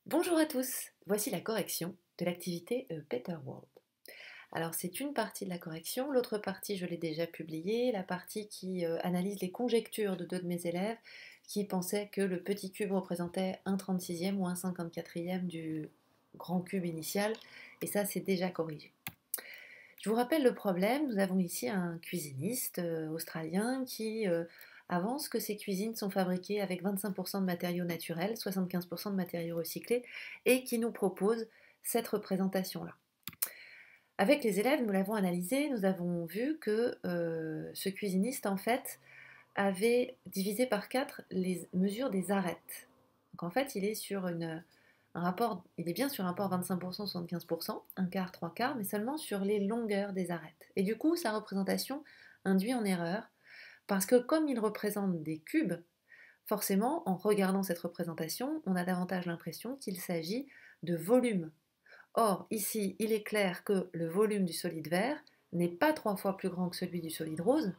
Bonjour à tous, voici la correction de l'activité Better World. Alors c'est une partie de la correction, l'autre partie je l'ai déjà publiée, la partie qui analyse les conjectures de deux de mes élèves qui pensaient que le petit cube représentait un 36e ou un 54e du grand cube initial, et ça c'est déjà corrigé. Je vous rappelle le problème, nous avons ici un cuisiniste australien qui avance que ses cuisines sont fabriquées avec 25% de matériaux naturels, 75% de matériaux recyclés, et qui nous propose cette représentation-là. Avec les élèves, nous l'avons analysé, nous avons vu que ce cuisiniste, en fait, avait divisé par 4 les mesures des arêtes. Donc en fait, il est sur un rapport, il est bien sur un rapport 25%, 75%, un quart, trois quarts, mais seulement sur les longueurs des arêtes. Et du coup, sa représentation induit en erreur, parce que comme il représente des cubes, forcément, en regardant cette représentation, on a davantage l'impression qu'il s'agit de volume. Or, ici, il est clair que le volume du solide vert n'est pas 3 fois plus grand que celui du solide rose,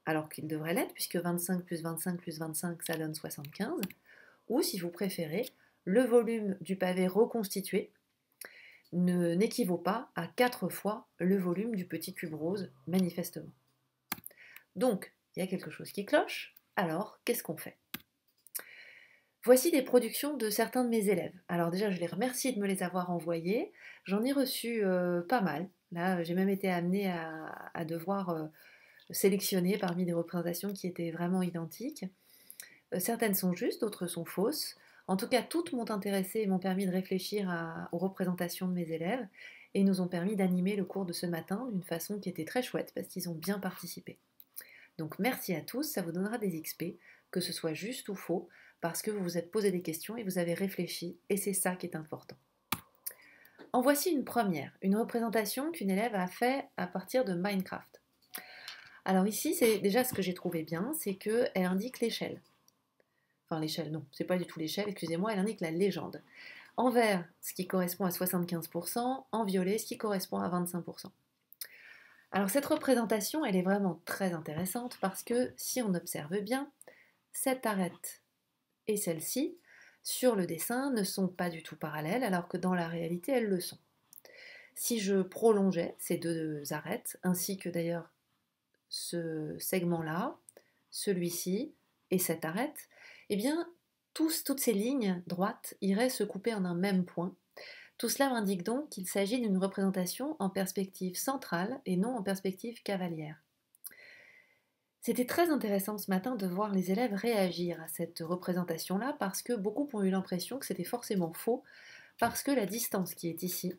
alors qu'il devrait l'être, puisque 25 plus 25 plus 25, ça donne 75, ou si vous préférez, le volume du pavé reconstitué n'équivaut pas à 4 fois le volume du petit cube rose, manifestement. Donc, il y a quelque chose qui cloche, alors qu'est-ce qu'on fait? Voici des productions de certains de mes élèves. Alors déjà, je les remercie de me les avoir envoyées. J'en ai reçu pas mal. Là, j'ai même été amenée à devoir sélectionner parmi des représentations qui étaient vraiment identiques. Certaines sont justes, d'autres sont fausses. En tout cas, toutes m'ont intéressée et m'ont permis de réfléchir aux représentations de mes élèves et nous ont permis d'animer le cours de ce matin d'une façon qui était très chouette parce qu'ils ont bien participé. Donc merci à tous, ça vous donnera des XP, que ce soit juste ou faux, parce que vous vous êtes posé des questions et vous avez réfléchi, et c'est ça qui est important. En voici une première, une représentation qu'une élève a fait à partir de Minecraft. Alors ici, c'est déjà ce que j'ai trouvé bien, c'est qu'elle indique l'échelle. Enfin l'échelle, non, c'est pas du tout l'échelle, excusez-moi, elle indique la légende. En vert, ce qui correspond à 75%, en violet, ce qui correspond à 25%. Alors cette représentation, elle est vraiment très intéressante parce que si on observe bien, cette arête et celle-ci, sur le dessin, ne sont pas du tout parallèles, alors que dans la réalité, elles le sont. Si je prolongeais ces deux arêtes, ainsi que d'ailleurs ce segment-là, celui-ci et cette arête, eh bien, toutes ces lignes droites iraient se couper en un même point. Tout cela m'indique donc qu'il s'agit d'une représentation en perspective centrale et non en perspective cavalière. C'était très intéressant ce matin de voir les élèves réagir à cette représentation-là parce que beaucoup ont eu l'impression que c'était forcément faux parce que la distance qui est ici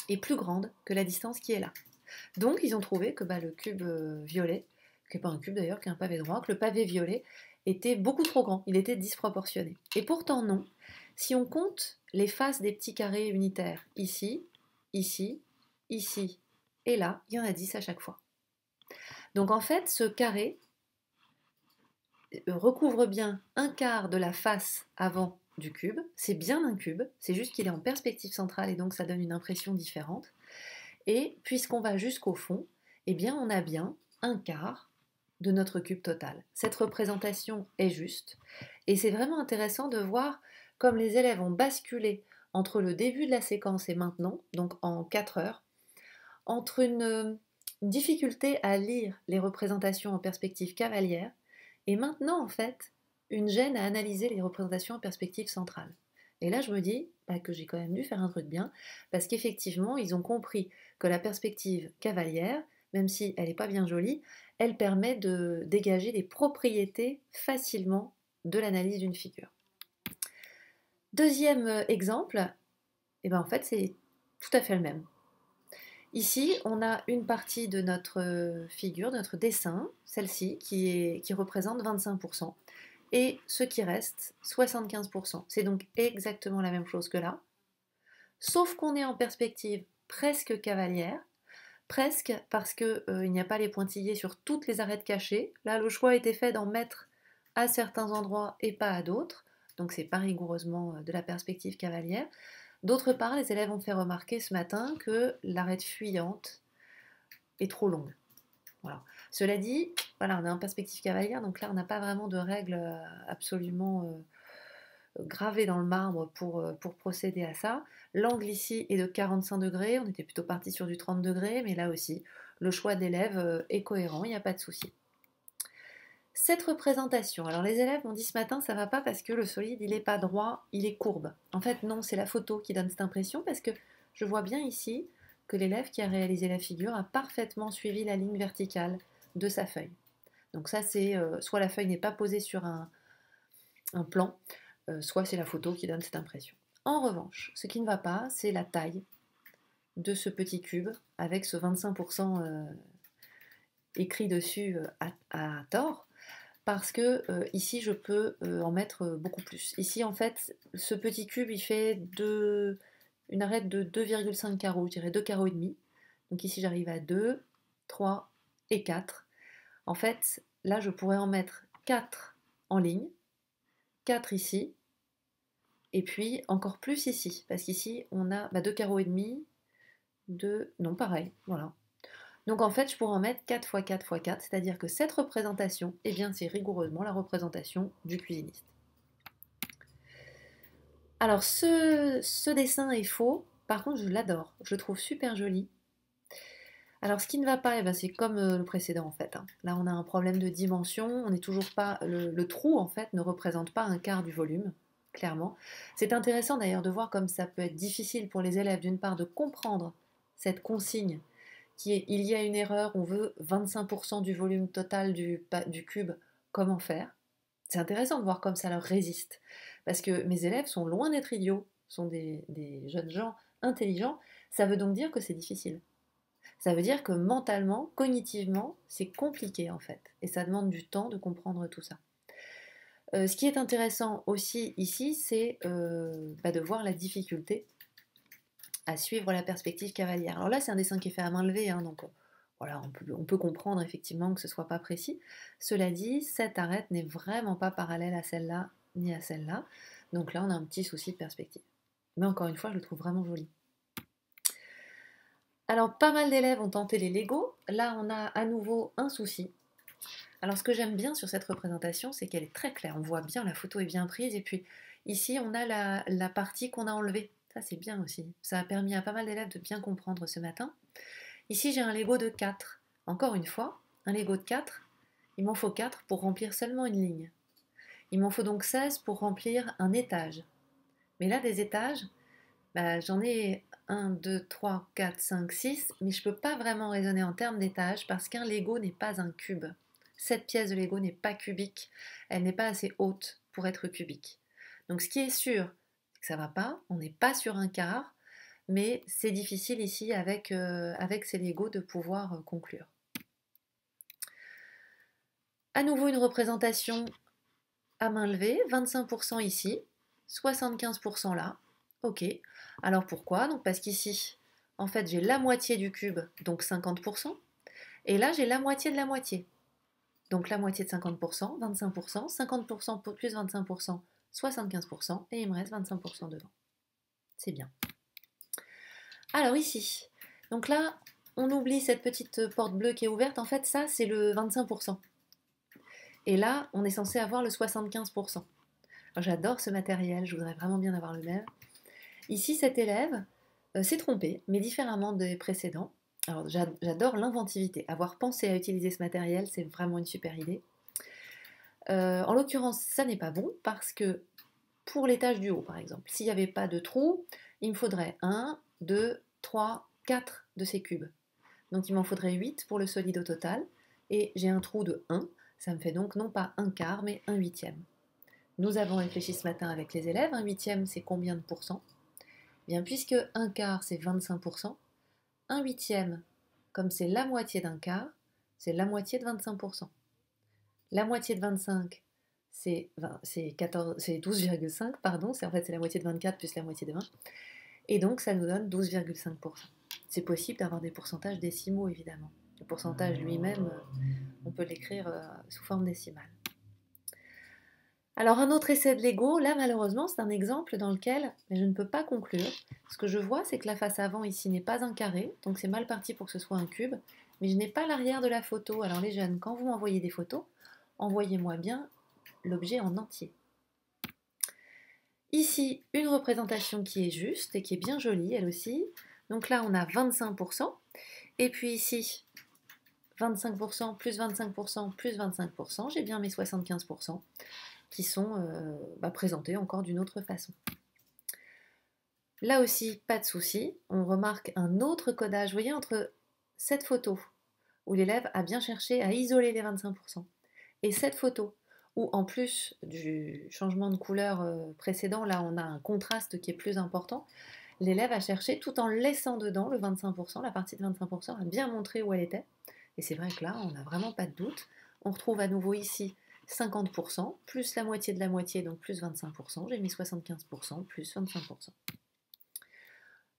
est plus grande que la distance qui est là. Donc ils ont trouvé que le cube violet, qui n'est pas un cube d'ailleurs, qui est un pavé droit, que le pavé violet était beaucoup trop grand, il était disproportionné. Et pourtant non, si on compte les faces des petits carrés unitaires, ici, ici, ici et là, il y en a 10 à chaque fois. Donc en fait, ce carré recouvre bien un quart de la face avant du cube. C'est bien un cube, c'est juste qu'il est en perspective centrale et donc ça donne une impression différente. Et puisqu'on va jusqu'au fond, eh bien on a bien un quart de notre cube total. Cette représentation est juste et c'est vraiment intéressant de voir comme les élèves ont basculé entre le début de la séquence et maintenant, donc en 4 heures, entre une difficulté à lire les représentations en perspective cavalière et maintenant en fait une gêne à analyser les représentations en perspective centrale. Et là je me dis que j'ai quand même dû faire un truc bien parce qu'effectivement ils ont compris que la perspective cavalière, même si elle n'est pas bien jolie, elle permet de dégager des propriétés facilement de l'analyse d'une figure. Deuxième exemple, et en fait c'est tout à fait le même. Ici, on a une partie de notre figure, de notre dessin, celle-ci, qui représente 25%, et ce qui reste, 75%. C'est donc exactement la même chose que là, sauf qu'on est en perspective presque cavalière, presque parce qu'il n'y a pas les pointillés sur toutes les arêtes cachées. Là, le choix a été fait d'en mettre à certains endroits et pas à d'autres, donc c'est pas rigoureusement de la perspective cavalière. D'autre part, les élèves ont fait remarquer ce matin que l'arête fuyante est trop longue. Voilà. Cela dit, voilà, on est en perspective cavalière, donc là on n'a pas vraiment de règles absolument gravé dans le marbre pour procéder à ça. L'angle ici est de 45 degrés, on était plutôt parti sur du 30 degrés, mais là aussi, le choix de l'élève est cohérent, il n'y a pas de souci. Cette représentation, alors les élèves m'ont dit ce matin ça va pas parce que le solide il n'est pas droit, il est courbe. En fait non, c'est la photo qui donne cette impression parce que je vois bien ici que l'élève qui a réalisé la figure a parfaitement suivi la ligne verticale de sa feuille. Donc ça c'est soit la feuille n'est pas posée sur un plan, soit c'est la photo qui donne cette impression. En revanche, ce qui ne va pas, c'est la taille de ce petit cube avec ce 25% écrit dessus à tort, parce que ici je peux en mettre beaucoup plus. Ici en fait, ce petit cube il fait une arête de 2,5 carreaux, je dirais 2 carreaux et demi. Donc ici j'arrive à 2, 3 et 4. En fait, là je pourrais en mettre 4 en ligne, 4 ici, et puis encore plus ici, parce qu'ici on a 2 carreaux et demi, 2, non pareil, voilà. Donc en fait je pourrais en mettre 4 x 4 x 4, c'est-à-dire que cette représentation, eh bien c'est rigoureusement la représentation du cuisiniste. Alors ce dessin est faux, par contre je l'adore, je le trouve super joli. Alors ce qui ne va pas, eh ben, c'est comme le précédent en fait, hein. Là on a un problème de dimension, on n'est toujours pas, le trou en fait ne représente pas un quart du volume, clairement. C'est intéressant d'ailleurs de voir comme ça peut être difficile pour les élèves d'une part de comprendre cette consigne qui est il y a une erreur, on veut 25% du volume total du cube, comment faire? C'est intéressant de voir comme ça leur résiste. Parce que mes élèves sont loin d'être idiots, sont des jeunes gens intelligents, ça veut donc dire que c'est difficile. Ça veut dire que mentalement, cognitivement, c'est compliqué en fait. Et ça demande du temps de comprendre tout ça. Ce qui est intéressant aussi ici, c'est de voir la difficulté à suivre la perspective cavalière. Alors là, c'est un dessin qui est fait à main levée, hein, donc voilà, on peut comprendre effectivement que ce ne soit pas précis. Cela dit, cette arête n'est vraiment pas parallèle à celle-là ni à celle-là. Donc là, on a un petit souci de perspective. Mais encore une fois, je le trouve vraiment joli. Alors, pas mal d'élèves ont tenté les Lego. Là, on a à nouveau un souci. Alors, ce que j'aime bien sur cette représentation, c'est qu'elle est très claire. On voit bien, la photo est bien prise. Et puis, ici, on a la partie qu'on a enlevée. Ça, c'est bien aussi. Ça a permis à pas mal d'élèves de bien comprendre ce matin. Ici, j'ai un Lego de 4. Encore une fois, un Lego de 4, il m'en faut 4 pour remplir seulement une ligne. Il m'en faut donc 16 pour remplir un étage. Mais là, des étages, j'en ai 1, 2, 3, 4, 5, 6, mais je ne peux pas vraiment raisonner en termes d'étages parce qu'un Lego n'est pas un cube. Cette pièce de Lego n'est pas cubique, elle n'est pas assez haute pour être cubique. Donc ce qui est sûr, c'est que ça ne va pas, on n'est pas sur un quart, mais c'est difficile ici avec ces Lego de pouvoir conclure. À nouveau une représentation à main levée, 25% ici, 75% là. Ok, alors pourquoi? Donc parce qu'ici, en fait, j'ai la moitié du cube, donc 50%, et là, j'ai la moitié de la moitié. Donc la moitié de 50%, 25%, 50% plus 25%, 75%, et il me reste 25% devant. C'est bien. Alors ici, donc là, on oublie cette petite porte bleue qui est ouverte. En fait, ça, c'est le 25%. Et là, on est censé avoir le 75%. J'adore ce matériel, je voudrais vraiment bien avoir le même. Ici, cet élève s'est trompé, mais différemment des précédents. Alors, j'adore l'inventivité. Avoir pensé à utiliser ce matériel, c'est vraiment une super idée. En l'occurrence, ça n'est pas bon parce que pour l'étage du haut, par exemple, s'il n'y avait pas de trou, il me faudrait 1, 2, 3, 4 de ces cubes. Donc il m'en faudrait 8 pour le solide au total. Et j'ai un trou de 1, ça me fait donc non pas un quart, mais un huitième. Nous avons réfléchi ce matin avec les élèves, un huitième c'est combien de pourcents? Bien, puisque un quart c'est 25%, un huitième, comme c'est la moitié d'un quart, c'est la moitié de 25%. La moitié de 25, c'est 12,5, pardon, en fait c'est la moitié de 24 plus la moitié de 20, et donc ça nous donne 12,5%. C'est possible d'avoir des pourcentages décimaux évidemment. Le pourcentage lui-même, on peut l'écrire sous forme décimale. Alors un autre essai de Lego, là malheureusement c'est un exemple dans lequel je ne peux pas conclure. Ce que je vois c'est que la face avant ici n'est pas un carré, donc c'est mal parti pour que ce soit un cube, mais je n'ai pas l'arrière de la photo. Alors les jeunes, quand vous m'envoyez des photos, envoyez-moi bien l'objet en entier. Ici, une représentation qui est juste et qui est bien jolie, elle aussi. Donc là, on a 25%. Et puis ici, 25%, plus 25%, plus 25%. J'ai bien mes 75% qui sont présentés encore d'une autre façon. Là aussi, pas de souci. On remarque un autre codage, vous voyez, entre cette photo où l'élève a bien cherché à isoler les 25% et cette photo où, en plus du changement de couleur précédent, là on a un contraste qui est plus important, l'élève a cherché, tout en laissant dedans le 25%, la partie de 25%, a bien montré où elle était. Et c'est vrai que là, on n'a vraiment pas de doute. On retrouve à nouveau ici 50%, plus la moitié de la moitié, donc plus 25%. J'ai mis 75%, plus 25%.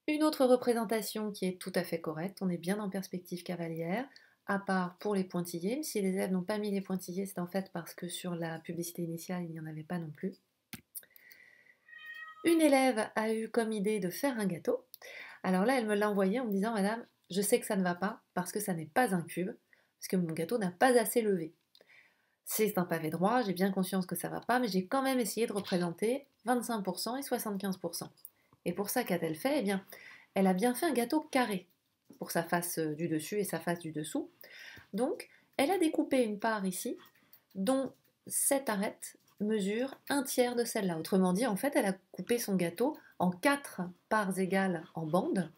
Une autre représentation qui est tout à fait correcte, on est bien en perspective cavalière, à part pour les pointillés. Si les élèves n'ont pas mis les pointillés, c'est en fait parce que sur la publicité initiale, il n'y en avait pas non plus. Une élève a eu comme idée de faire un gâteau. Alors là, elle me l'a envoyé en me disant, Madame, je sais que ça ne va pas parce que ça n'est pas un cube, parce que mon gâteau n'a pas assez levé. C'est un pavé droit, j'ai bien conscience que ça ne va pas, mais j'ai quand même essayé de représenter 25% et 75%. Et pour ça, qu'a-t-elle fait? Eh bien, elle a bien fait un gâteau carré pour sa face du dessus et sa face du dessous. Donc, elle a découpé une part ici, dont cette arête mesure un tiers de celle-là. Autrement dit, en fait, elle a coupé son gâteau en 4 parts égales en bandes,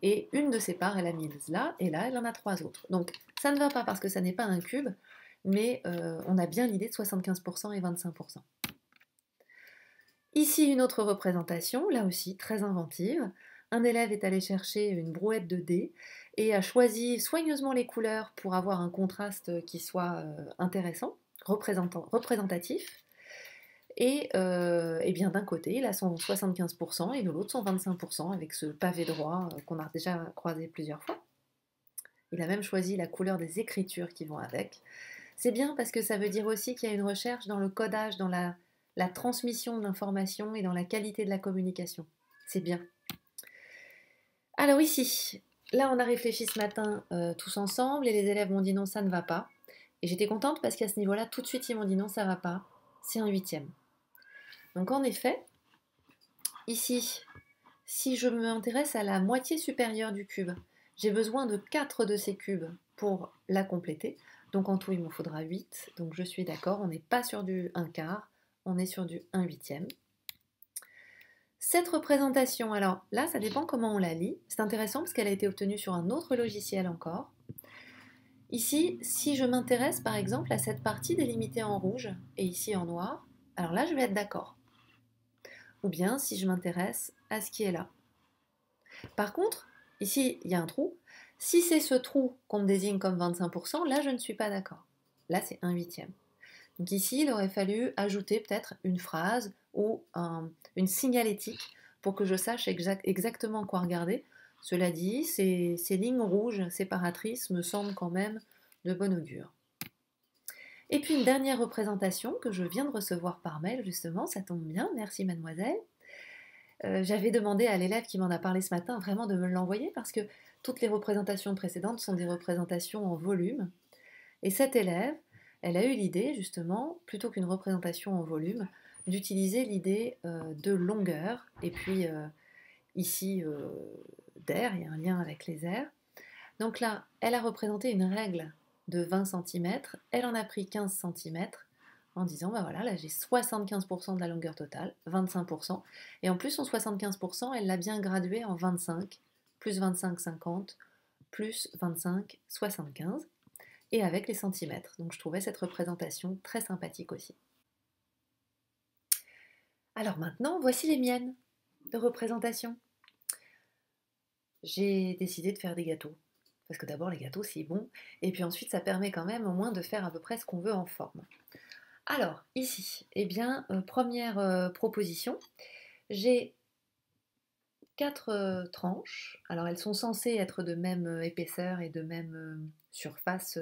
et une de ces parts, elle a mise là, et là, elle en a 3 autres. Donc, ça ne va pas parce que ça n'est pas un cube, mais on a bien l'idée de 75% et 25%. Ici, une autre représentation, là aussi très inventive. Un élève est allé chercher une brouette de dés et a choisi soigneusement les couleurs pour avoir un contraste qui soit intéressant, représentatif. Et bien d'un côté, il a son 75% et de l'autre son 25% avec ce pavé droit qu'on a déjà croisé plusieurs fois. Il a même choisi la couleur des écritures qui vont avec. C'est bien parce que ça veut dire aussi qu'il y a une recherche dans le codage, dans la transmission de l'information et dans la qualité de la communication. C'est bien. Alors ici, là on a réfléchi ce matin tous ensemble et les élèves m'ont dit non, ça ne va pas. Et j'étais contente parce qu'à ce niveau-là, tout de suite ils m'ont dit non, ça ne va pas, c'est un huitième. Donc en effet, ici, si je m'intéresse à la moitié supérieure du cube, j'ai besoin de 4 de ces cubes pour la compléter. Donc en tout, il m'en faudra 8. Donc je suis d'accord, on n'est pas sur du 1 quart, on est sur du 1 huitième. Cette représentation, alors là, ça dépend comment on la lit. C'est intéressant parce qu'elle a été obtenue sur un autre logiciel encore. Ici, si je m'intéresse par exemple à cette partie délimitée en rouge et ici en noir, alors là, je vais être d'accord. Ou bien si je m'intéresse à ce qui est là. Par contre, ici, il y a un trou. Si c'est ce trou qu'on me désigne comme 25%, là, je ne suis pas d'accord. Là, c'est 1 huitième. Donc ici, il aurait fallu ajouter peut-être une phrase ou une signalétique pour que je sache exactement quoi regarder. Cela dit, ces lignes rouges séparatrices me semblent quand même de bon augure. Et puis une dernière représentation que je viens de recevoir par mail, justement, ça tombe bien, merci mademoiselle. J'avais demandé à l'élève qui m'en a parlé ce matin vraiment de me l'envoyer parce que toutes les représentations précédentes sont des représentations en volume. Et cette élève, elle a eu l'idée justement, plutôt qu'une représentation en volume, d'utiliser l'idée de longueur et puis ici d'air, il y a un lien avec les airs. Donc là, elle a représenté une règle de 20 cm, elle en a pris 15 cm en disant, bah voilà, là j'ai 75% de la longueur totale, 25%, et en plus son 75%, elle l'a bien gradué en 25, plus 25, 50, plus 25, 75, et avec les centimètres. Donc je trouvais cette représentation très sympathique aussi. Alors maintenant, voici les miennes de représentation. J'ai décidé de faire des gâteaux. Parce que d'abord les gâteaux c'est bon, et puis ensuite ça permet quand même au moins de faire à peu près ce qu'on veut en forme. Alors ici, eh bien, première proposition, j'ai 4 tranches. Alors elles sont censées être de même épaisseur et de même surface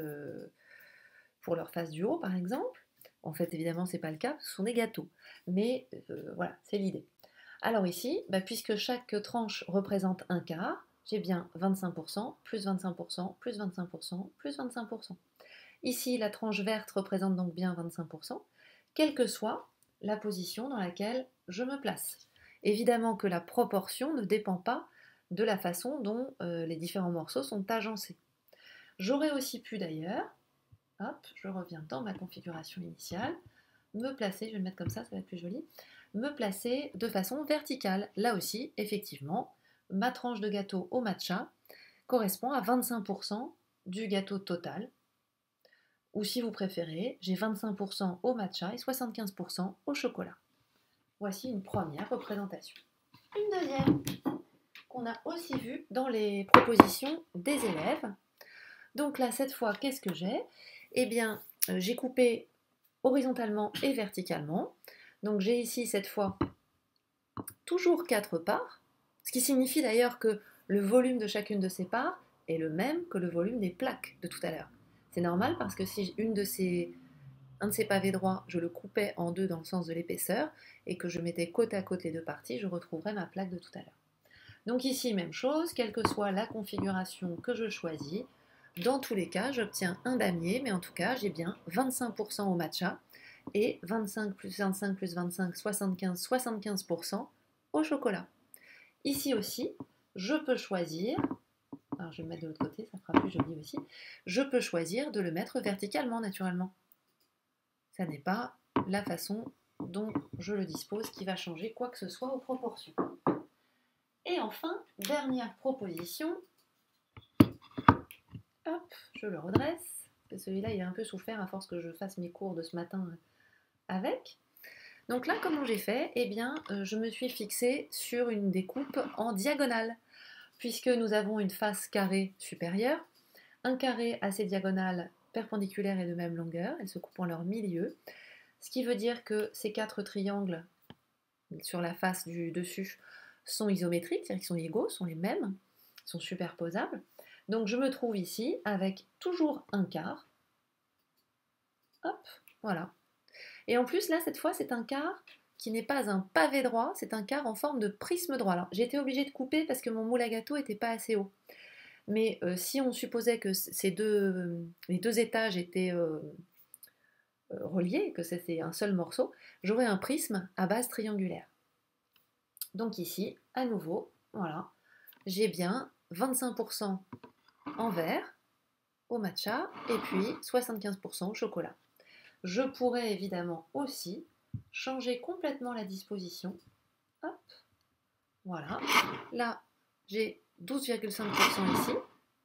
pour leur face du haut par exemple. En fait évidemment c'est pas le cas, ce sont des gâteaux. Mais voilà, c'est l'idée. Alors ici, puisque chaque tranche représente un quart, j'ai bien 25%, plus 25%, plus 25%, plus 25%. Ici, la tranche verte représente donc bien 25%, quel que soit la position dans laquelle je me place. Évidemment que la proportion ne dépend pas de la façon dont les différents morceaux sont agencés. J'aurais aussi pu d'ailleurs, hop, je reviens dans ma configuration initiale, me placer, je vais le mettre comme ça va être plus joli, me placer de façon verticale. Là aussi, effectivement, ma tranche de gâteau au matcha correspond à 25% du gâteau total. Ou si vous préférez, j'ai 25% au matcha et 75% au chocolat. Voici une première représentation. Une deuxième qu'on a aussi vue dans les propositions des élèves. Donc là, cette fois, qu'est-ce que j'ai? Eh bien, j'ai coupé horizontalement et verticalement. Donc j'ai ici, cette fois, toujours 4 parts, ce qui signifie d'ailleurs que le volume de chacune de ces parts est le même que le volume des plaques de tout à l'heure. C'est normal parce que si un de ces pavés droits, je le coupais en deux dans le sens de l'épaisseur et que je mettais côte à côte les deux parties, je retrouverais ma plaque de tout à l'heure. Donc ici, même chose, quelle que soit la configuration que je choisis, dans tous les cas, j'obtiens un damier, mais en tout cas, j'ai bien 25% au matcha et 25 plus 25 plus 25, 75% au chocolat. Ici aussi, je peux choisir, alors je vais le mettre de l'autre côté, ça fera plus joli aussi, je peux choisir de le mettre verticalement naturellement. Ça n'est pas la façon dont je le dispose qui va changer quoi que ce soit aux proportions. Et enfin, dernière proposition, hop, je le redresse, parce que celui-là il a un peu souffert à force que je fasse mes cours de ce matin avec. Donc là, comment j'ai fait? Eh bien, je me suis fixée sur une découpe en diagonale, puisque nous avons une face carrée supérieure, un carré à ses diagonales perpendiculaires et de même longueur, elles se coupent en leur milieu, ce qui veut dire que ces 4 triangles sur la face du dessus sont isométriques, c'est-à-dire qu'ils sont égaux, sont les mêmes, sont superposables. Donc je me trouve ici avec toujours un quart. Hop, voilà. Et en plus, là, cette fois, c'est un quart qui n'est pas un pavé droit, c'est un quart en forme de prisme droit. Alors, j'ai été obligée de couper parce que mon moule à gâteau n'était pas assez haut. Mais si on supposait que les deux étages étaient reliés, que c'était un seul morceau, j'aurais un prisme à base triangulaire. Donc ici, à nouveau, voilà, j'ai bien 25% en vert au matcha et puis 75% au chocolat. Je pourrais évidemment aussi changer complètement la disposition. Hop, voilà. Là, j'ai 12,5% ici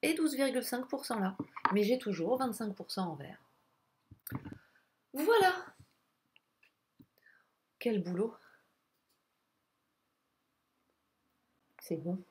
et 12,5% là. Mais j'ai toujours 25% en vert. Voilà. Quel boulot. C'est bon.